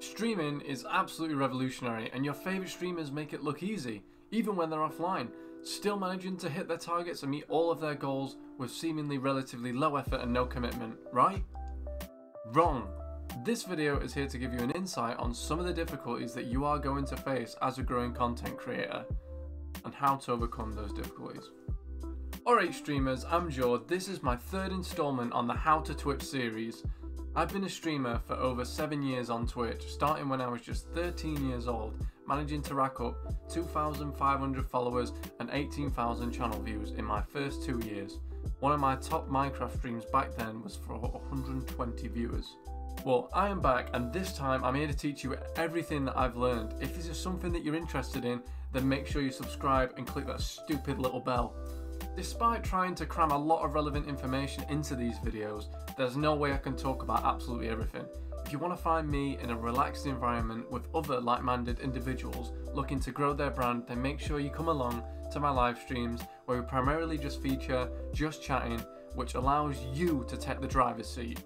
Streaming is absolutely revolutionary, and your favourite streamers make it look easy, even when they're offline, still managing to hit their targets and meet all of their goals with seemingly relatively low effort and no commitment, right? Wrong. This video is here to give you an insight on some of the difficulties that you are going to face as a growing content creator, and how to overcome those difficulties. Alright streamers, I'm Joe. This is my third installment on the How to Twitch series. I've been a streamer for over 7 years on Twitch, starting when I was just 13 years old, managing to rack up 2,500 followers and 18,000 channel views in my first 2 years. One of my top Minecraft streams back then was for 120 viewers. Well, I am back, and this time I'm here to teach you everything that I've learned. If this is something that you're interested in, then make sure you subscribe and click that stupid little bell. Despite trying to cram a lot of relevant information into these videos, there's no way I can talk about absolutely everything. If you want to find me in a relaxed environment with other like-minded individuals looking to grow their brand, then make sure you come along to my live streams where we primarily just feature just chatting, which allows you to take the driver's seat.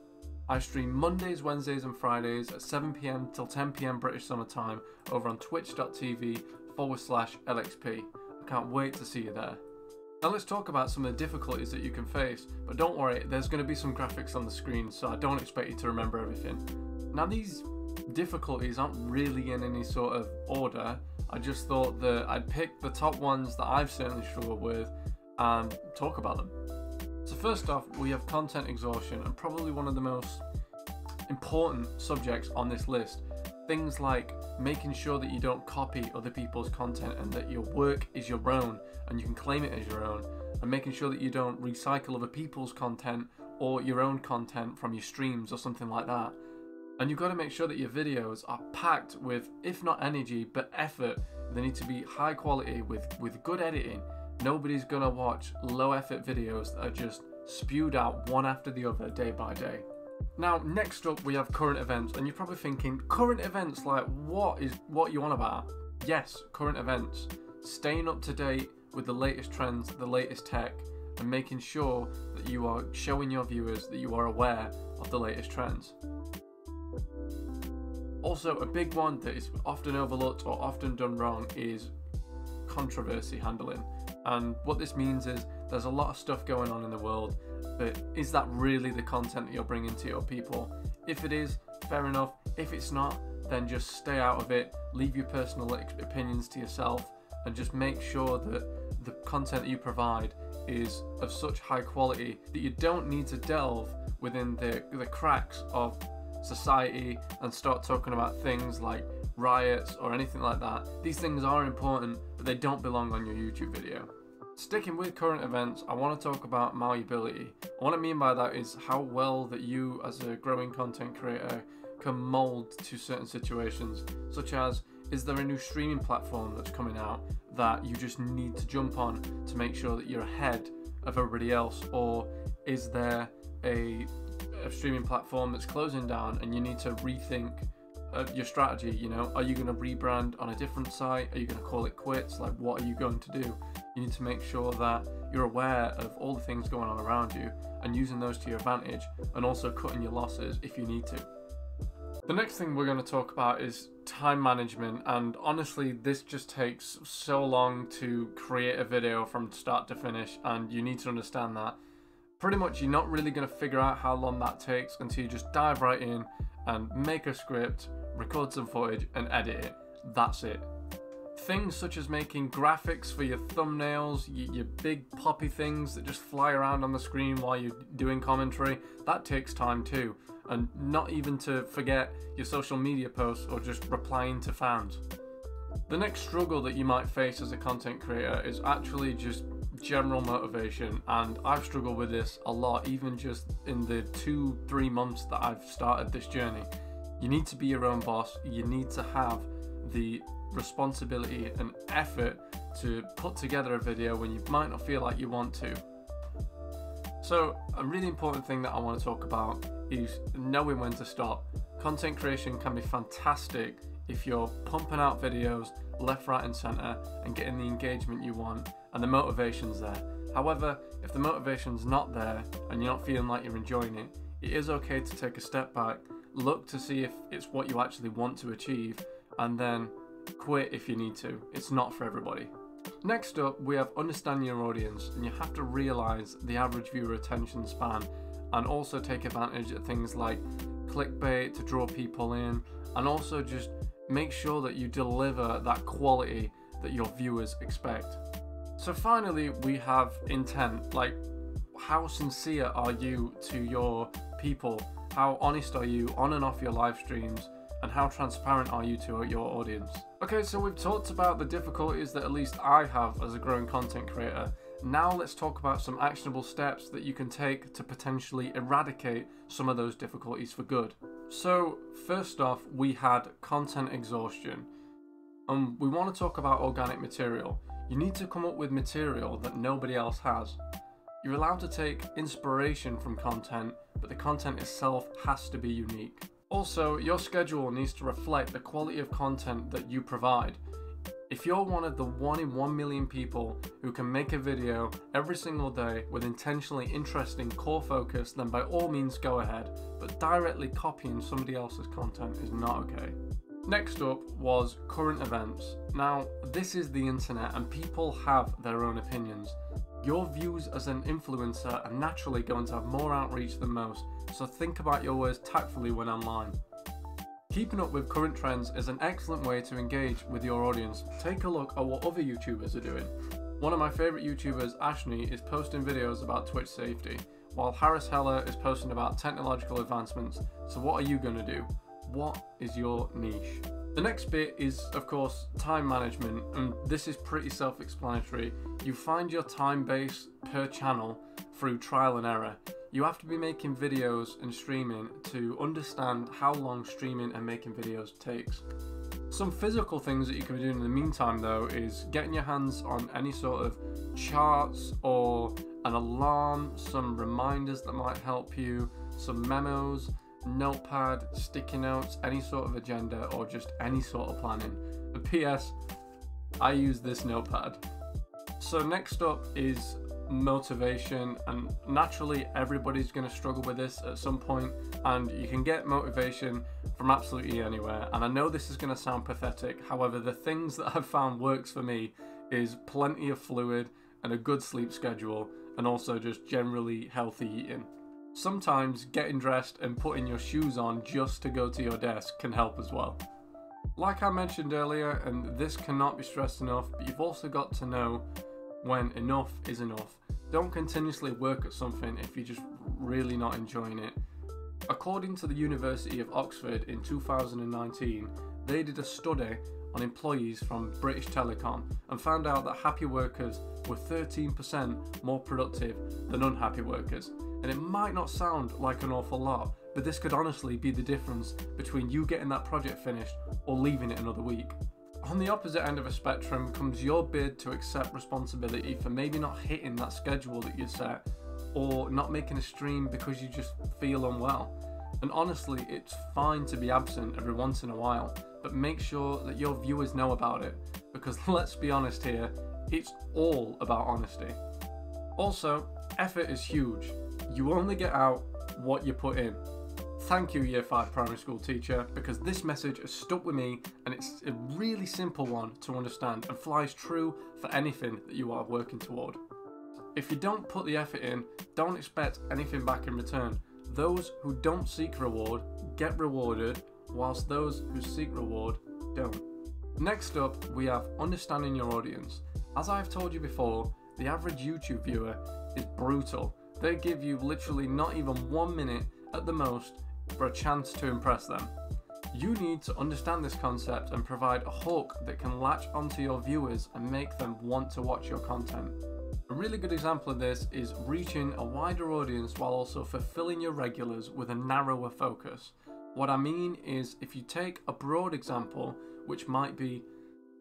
I stream Mondays, Wednesdays and Fridays at 7 PM till 10 PM British Summer Time over on twitch.tv/LXP. I can't wait to see you there. Now let's talk about some of the difficulties that you can face, but don't worry, there's going to be some graphics on the screen, so I don't expect you to remember everything. Now these difficulties aren't really in any sort of order. I just thought that I'd pick the top ones that I've certainly struggled with and talk about them. So first off, we have content exhaustion, and probably one of the most important subjects on this list. Things like making sure that you don't copy other people's content and that your work is your own and you can claim it as your own, and making sure that you don't recycle other people's content or your own content from your streams or something like that. And you've got to make sure that your videos are packed with, if not energy, but effort. They need to be high quality with good editing. Nobody's gonna watch low effort videos that are just spewed out one after the other day by day. Now next up we have current events, and you're probably thinking, current events, like what you on about? Yes, current events. Staying up to date with the latest trends, the latest tech, and making sure that you are showing your viewers that you are aware of the latest trends. Also, a big one that is often overlooked or often done wrong is controversy handling. And what this means is there's a lot of stuff going on in the world, but is that really the content that you're bringing to your people? If it is, fair enough. If it's not, then just stay out of it, leave your personal opinions to yourself, and just make sure that the content that you provide is of such high quality that you don't need to delve within the cracks of society and start talking about things like riots or anything like that. These things are important, but they don't belong on your YouTube video. Sticking with current events, I want to talk about malleability. What I mean by that is how well that you as a growing content creator can mold to certain situations, such as, is there a new streaming platform that's coming out that you just need to jump on to make sure that you're ahead of everybody else? Or is there a streaming platform that's closing down and you need to rethink your strategy? You know, are you going to rebrand on a different site? Are you going to call it quits? Like, what are you going to do? You need to make sure that you're aware of all the things going on around you and using those to your advantage, and also cutting your losses if you need to. The next thing we're going to talk about is time management, and honestly this just takes so long to create a video from start to finish, and you need to understand that pretty much you're not really going to figure out how long that takes until you just dive right in and make a script, record some footage and edit it. That's it. Things such as making graphics for your thumbnails, your big poppy things that just fly around on the screen while you're doing commentary, that takes time too. And not even to forget your social media posts or just replying to fans. The next struggle that you might face as a content creator is actually just general motivation, and I've struggled with this a lot, even just in the 2-3 months that I've started this journey. You need to be your own boss. You need to have the responsibility and effort to put together a video when you might not feel like you want to. So a really important thing that I want to talk about is knowing when to stop. Content creation can be fantastic if you're pumping out videos left, right and center and getting the engagement you want and the motivation's there. However, if the motivation's not there and you're not feeling like you're enjoying it, it is okay to take a step back, look to see if it's what you actually want to achieve, and then quit if you need to. It's not for everybody. Next up, we have understand your audience, and you have to realize the average viewer attention span, and also take advantage of things like clickbait to draw people in, and also just make sure that you deliver that quality that your viewers expect. So finally, we have intent, like how sincere are you to your people? How honest are you on and off your live streams? And how transparent are you to your audience? Okay, so we've talked about the difficulties that at least I have as a growing content creator. Now let's talk about some actionable steps that you can take to potentially eradicate some of those difficulties for good. So first off, we had content exhaustion. We want to talk about organic material. You need to come up with material that nobody else has. You're allowed to take inspiration from content, but the content itself has to be unique. Also, your schedule needs to reflect the quality of content that you provide. If you're one of the 1 in 1 million people who can make a video every single day with intentionally interesting core focus, then by all means go ahead, but directly copying somebody else's content is not okay. Next up was current events. Now, this is the internet and people have their own opinions. Your views as an influencer are naturally going to have more outreach than most, so think about your words tactfully when online. Keeping up with current trends is an excellent way to engage with your audience. Take a look at what other YouTubers are doing. One of my favourite YouTubers, Ashney, is posting videos about Twitch safety, while Harris Heller is posting about technological advancements. So what are you going to do? What is your niche? The next bit is, of course, time management, and this is pretty self-explanatory. You find your time base per channel through trial and error. You have to be making videos and streaming to understand how long streaming and making videos takes. Some physical things that you can be doing in the meantime though is getting your hands on any sort of charts or an alarm, some reminders that might help you, some memos, notepad, sticky notes, any sort of agenda, or just any sort of planning. The PS, I use this notepad. So next up is motivation, and naturally everybody's going to struggle with this at some point, and you can get motivation from absolutely anywhere. And I know this is going to sound pathetic, however the things that I've found works for me is plenty of fluid and a good sleep schedule, and also just generally healthy eating. Sometimes getting dressed and putting your shoes on just to go to your desk can help as well. Like I mentioned earlier, and this cannot be stressed enough, but you've also got to know when enough is enough. Don't continuously work at something if you're just really not enjoying it. According to the University of Oxford in 2019, they did a study on employees from British Telecom and found out that happy workers were 13% more productive than unhappy workers. And it might not sound like an awful lot, but this could honestly be the difference between you getting that project finished or leaving it another week. On the opposite end of a spectrum comes your bid to accept responsibility for maybe not hitting that schedule that you set, or not making a stream because you just feel unwell. And honestly, it's fine to be absent every once in a while, but make sure that your viewers know about it, because let's be honest here, it's all about honesty. Also, effort is huge. You only get out what you put in. Thank you, Year 5 primary school teacher, because this message has stuck with me, and it's a really simple one to understand and flies true for anything that you are working toward. If you don't put the effort in, don't expect anything back in return. Those who don't seek reward get rewarded, whilst those who seek reward don't. Next up, we have understanding your audience. As I've told you before, the average YouTube viewer is brutal. They give you literally not even 1 minute at the most for a chance to impress them. You need to understand this concept and provide a hook that can latch onto your viewers and make them want to watch your content. A really good example of this is reaching a wider audience while also fulfilling your regulars with a narrower focus. What I mean is, if you take a broad example, which might be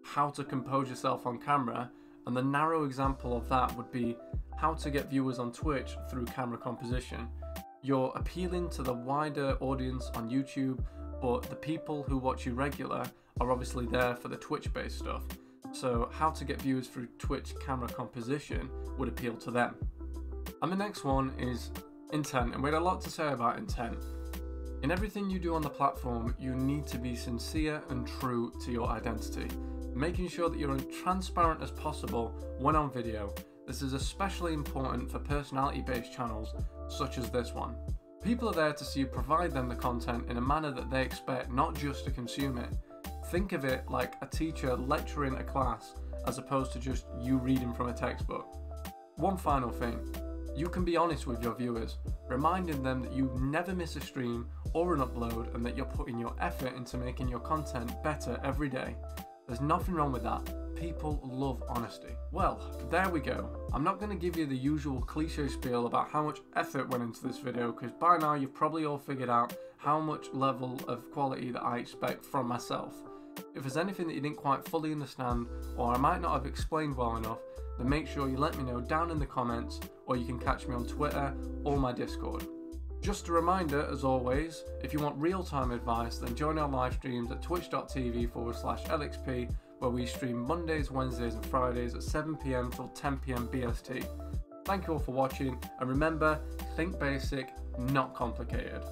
how to compose yourself on camera, and the narrow example of that would be how to get viewers on Twitch through camera composition. You're appealing to the wider audience on YouTube, but the people who watch you regular are obviously there for the Twitch-based stuff. So how to get viewers through Twitch camera composition would appeal to them. And the next one is intent, and we had a lot to say about intent. In everything you do on the platform, you need to be sincere and true to your identity, making sure that you're as transparent as possible when on video. This is especially important for personality-based channels such as this one. People are there to see you provide them the content in a manner that they expect, not just to consume it. Think of it like a teacher lecturing a class as opposed to just you reading from a textbook. One final thing, you can be honest with your viewers, reminding them that you never miss a stream or an upload and that you're putting your effort into making your content better every day. There's nothing wrong with that. People love honesty. Well, there we go. I'm not going to give you the usual cliche spiel about how much effort went into this video, because by now you've probably all figured out how much level of quality that I expect from myself. If there's anything that you didn't quite fully understand, or I might not have explained well enough, then make sure you let me know down in the comments, or you can catch me on Twitter or my Discord. Just a reminder, as always, if you want real-time advice, then join our live streams at twitch.tv/LXP, where we stream Mondays, Wednesdays and Fridays at 7 PM till 10 PM BST. Thank you all for watching, and remember, think basic, not complicated.